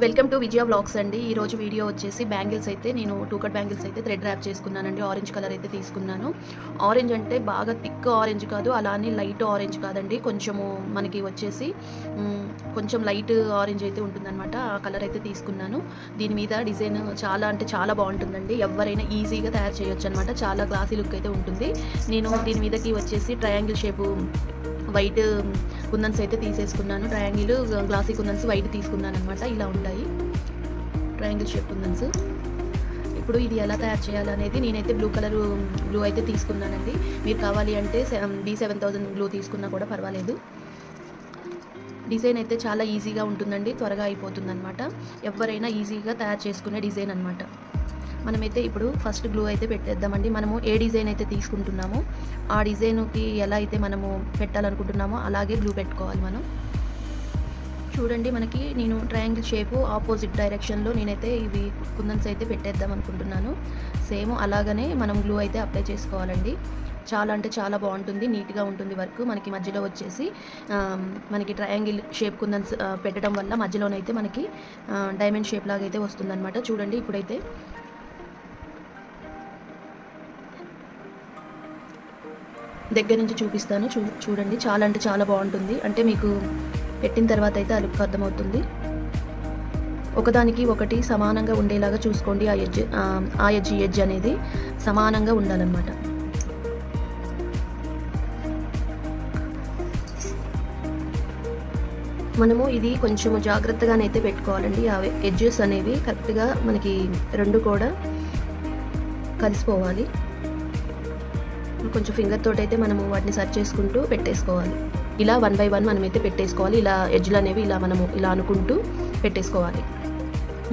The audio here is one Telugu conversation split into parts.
వెల్కమ్ టు విజయ వ్లాగ్స్ అండి. ఈ రోజు వీడియో వచ్చేసి బ్యాంగిల్స్ అయితే నేను 2 కట్ బ్యాంగిల్స్ అయితే థ్రెడ్ ర్యాప్ చేసుకున్నానండి. ఆరెంజ్ కలర్ అయితే తీసుకున్నాను. ఆరెంజ్ అంటే బాగా థిక్ ఆరెంజ్ కాదు, అలానే లైట్ ఆరెంజ్ కాదండి. కొంచెము మనకి వచ్చేసి కొంచెం లైట్ ఆరెంజ్ అయితే ఉంటుందన్నమాట. ఆ కలర్ అయితే తీసుకున్నాను. దీని మీద డిజైన్ చాలా అంటే చాలా బాగుంటుందండి. ఎవరైనా ఈజీగా తయారు చేయొచ్చు అనమాట. చాలా క్లాసీ లుక్ అయితే ఉంటుంది. నేను దీని మీదకి వచ్చేసి ట్రయాంగిల్ షేపు వైట్ కుందన్స్ అయితే తీసేసుకున్నాను. ట్రయాంగిల్ గ్లాసీ కుందన్స్ వైట్ తీసుకున్నాను అనమాట. ఇలా ఉంటాయి ట్రయాంగిల్ షేప్ కుందన్స్. ఇప్పుడు ఇది ఎలా తయారు చేయాలనేది నేనైతే బ్లూ అయితే తీసుకున్నానండి. మీరు కావాలి అంటే B7000 బ్లూ తీసుకున్నా కూడా పర్వాలేదు. డిజైన్ అయితే చాలా ఈజీగా ఉంటుందండి, త్వరగా అయిపోతుంది అనమాట. ఎవరైనా ఈజీగా తయారు చేసుకునే డిజైన్ అనమాట. మనమైతే ఇప్పుడు ఫస్ట్ గ్లూ అయితే పెట్టేద్దామండి. మనము ఏ డిజైన్ అయితే తీసుకుంటున్నామో ఆ డిజైన్కి ఎలా అయితే మనము పెట్టాలనుకుంటున్నామో అలాగే గ్లూ పెట్టుకోవాలి మనం. చూడండి, మనకి నేను ట్రయాంగిల్ షేపు ఆపోజిట్ డైరెక్షన్లో నేనైతే ఇవి కుందన్స్ అయితే పెట్టేద్దాం అనుకుంటున్నాను. సేమ్ అలాగనే మనం గ్లూ అయితే అప్లై చేసుకోవాలండి. చాలా అంటే చాలా బాగుంటుంది, నీట్గా ఉంటుంది వర్క్. మనకి మధ్యలో వచ్చేసి మనకి ట్రయాంగిల్ షేప్ కుందన్స్ పెట్టడం వల్ల మధ్యలోనైతే మనకి డైమండ్ షేప్ లాగా అయితే వస్తుందన్నమాట. చూడండి, ఇప్పుడైతే దగ్గర నుంచి చూపిస్తాను. చూడండి, చాలా అంటే చాలా బాగుంటుంది. అంటే మీకు పెట్టిన తర్వాత అయితే ఆ లుక్ అర్థమవుతుంది. ఒకదానికి ఒకటి సమానంగా ఉండేలాగా చూసుకోండి. ఆ ఎడ్జ్ అనేది సమానంగా ఉండాలన్నమాట. మనము ఇది కొంచెం జాగ్రత్తగానైతే పెట్టుకోవాలండి. ఆ ఎడ్జెస్ అనేవి కరెక్ట్గా మనకి రెండు కూడా కలిసిపోవాలి. కొంచెం ఫింగర్ తోటి అయితే మనము వాటిని సర్చ్ చేసుకుంటూ పెట్టేసుకోవాలి. ఇలా 1 by 1 మనమైతే పెట్టేసుకోవాలి. ఇలా ఎడ్జ్లు అనేవి మనము ఇలా అనుకుంటూ పెట్టేసుకోవాలి.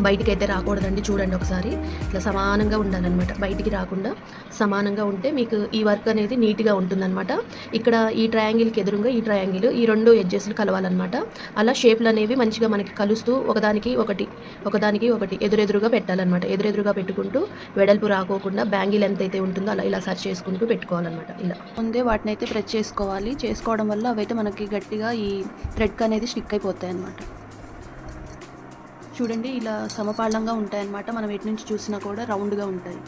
బయటికి అయితే రాకూడదండి. చూడండి ఒకసారి, ఇట్లా సమానంగా ఉండాలన్నమాట. బయటికి రాకుండా సమానంగా ఉంటే మీకు ఈ వర్క్ అనేది నీట్గా ఉంటుందన్నమాట. ఇక్కడ ఈ ట్రయాంగిల్కి ఎదురుగా ఈ ట్రయాంగిల్, ఈ రెండు ఎడ్జెస్లు కలవాలన్నమాట. అలా షేప్లు అనేవి మంచిగా మనకి కలుస్తూ ఒకదానికి ఒకటి ఎదురెదురుగా పెట్టాలన్నమాట. ఎదురెదురుగా పెట్టుకుంటూ వెడల్పు రాకోకుండా బ్యాంగిల్ ఎంత అయితే ఉంటుందో అలా ఇలా సర్చ్ చేసుకుంటూ పెట్టుకోవాలన్నమాట. ఇలా ముందే వాటిని అయితే ప్రెస్ చేసుకోవాలి. చేసుకోవడం వల్ల అవైతే మనకి గట్టిగా ఈ థ్రెడ్ అనేది స్టిక్ అయిపోతాయి అన్నమాట. చూడండి, ఇలా సమపాళంగా ఉంటాయన్నమాట. మనం ఎటు నుంచి చూసినా కూడా రౌండ్గా ఉంటాయి.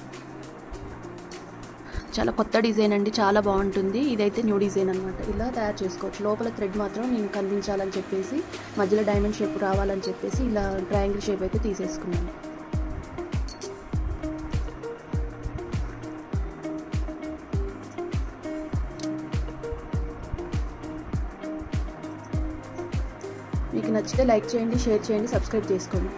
చాలా కొత్త డిజైన్ అండి, చాలా బాగుంటుంది. ఇదైతే న్యూ డిజైన్ అనమాట. ఇలా తయారు చేసుకోవచ్చు. లోపల థ్రెడ్ మాత్రం నేను కనిపించాలని చెప్పేసి, మధ్యలో డైమండ్ షేప్ రావాలని చెప్పేసి ఇలా ట్రయాంగిల్ షేప్ అయితే తీసేసుకున్నాను. మీకు నచ్చితే లైక్ చేయండి, షేర్ చేయండి, సబ్స్క్రైబ్ చేసుకోండి.